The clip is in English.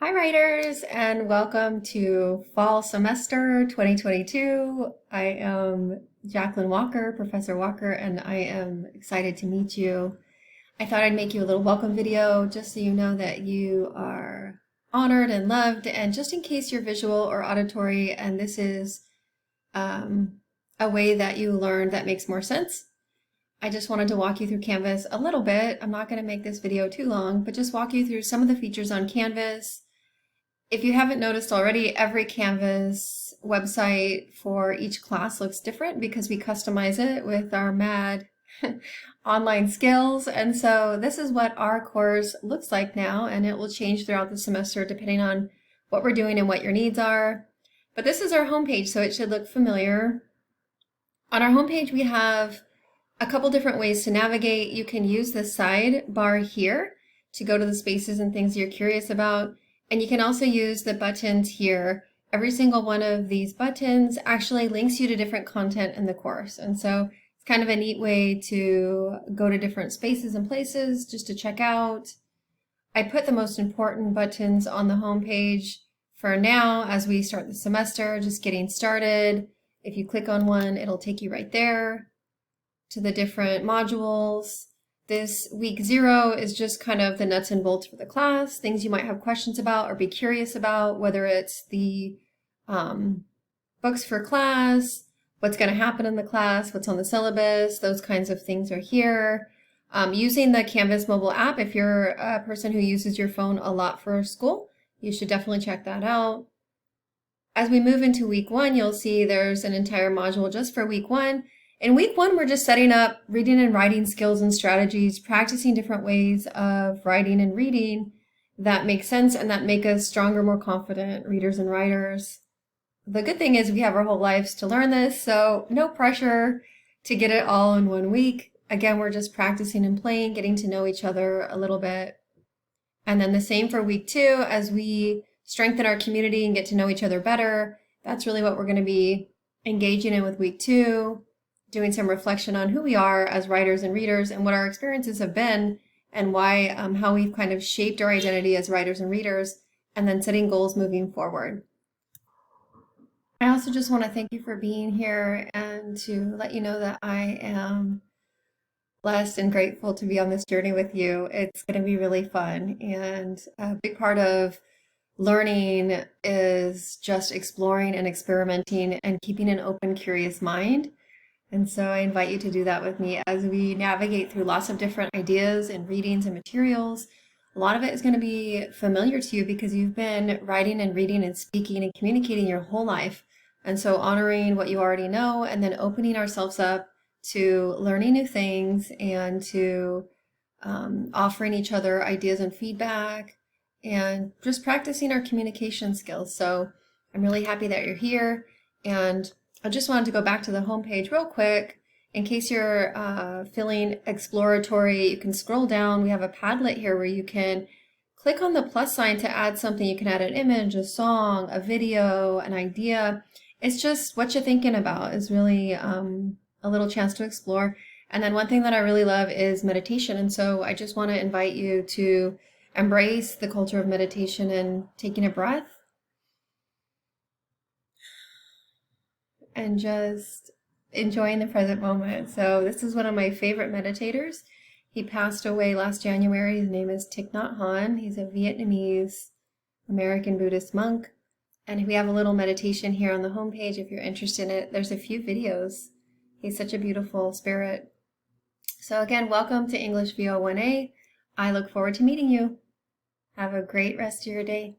Hi writers, and welcome to fall semester 2022. I am Jacqueline Walker, Professor Walker, and I am excited to meet you. I thought I'd make you a little welcome video just so you know that you are honored and loved, and just in case you're visual or auditory and this is a way that you learn that makes more sense. I just wanted to walk you through Canvas a little bit. I'm not going to make this video too long, but just walk you through some of the features on Canvas. If you haven't noticed already, every Canvas website for each class looks different because we customize it with our mad online skills. And so this is what our course looks like now, and it will change throughout the semester depending on what we're doing and what your needs are. But this is our homepage, so it should look familiar. On our homepage, we have a couple different ways to navigate. You can use the sidebar here to go to the spaces and things you're curious about. And you can also use the buttons here. Every single one of these buttons actually links you to different content in the course. And so it's kind of a neat way to go to different spaces and places just to check out. I put the most important buttons on the home page for now as we start the semester, just getting started. If you click on one, it'll take you right there to the different modules. This week 0 is just kind of the nuts and bolts for the class, things you might have questions about or be curious about, whether it's the books for class, what's going to happen in the class, what's on the syllabus, those kinds of things are here. Using the Canvas mobile app, if you're a person who uses your phone a lot for school, you should definitely check that out. As we move into week 1, you'll see there's an entire module just for week 1. In week 1, we're just setting up reading and writing skills and strategies, practicing different ways of writing and reading that make sense and that make us stronger, more confident readers and writers. The good thing is we have our whole lives to learn this, so no pressure to get it all in 1 week. Again, we're just practicing and playing, getting to know each other a little bit. And then the same for week 2, as we strengthen our community and get to know each other better. That's really what we're going to be engaging in with week 2. Doing some reflection on who we are as writers and readers and what our experiences have been and why, how we've kind of shaped our identity as writers and readers, and then setting goals moving forward. I also just want to thank you for being here and to let you know that I am blessed and grateful to be on this journey with you. It's going to be really fun, and a big part of learning is just exploring and experimenting and keeping an open, curious mind. And so I invite you to do that with me as we navigate through lots of different ideas and readings and materials. A lot of it is going to be familiar to you because you've been writing and reading and speaking and communicating your whole life. And so honoring what you already know and then opening ourselves up to learning new things and to offering each other ideas and feedback and just practicing our communication skills. So I'm really happy that you're here, and I just wanted to go back to the homepage real quick. In case you're feeling exploratory, you can scroll down. We have a Padlet here where you can click on the plus sign to add something. You can add an image, a song, a video, an idea. It's just what you're thinking about is really a little chance to explore. And then one thing that I really love is meditation. And so I just want to invite you to embrace the culture of meditation and taking a breath and just enjoying the present moment. So this is one of my favorite meditators. He passed away last January. His name is Thich Nhat Hanh. He's a Vietnamese American Buddhist monk. And we have a little meditation here on the homepage if you're interested in it. There's a few videos. He's such a beautiful spirit. So again, welcome to English V01A. I look forward to meeting you. Have a great rest of your day.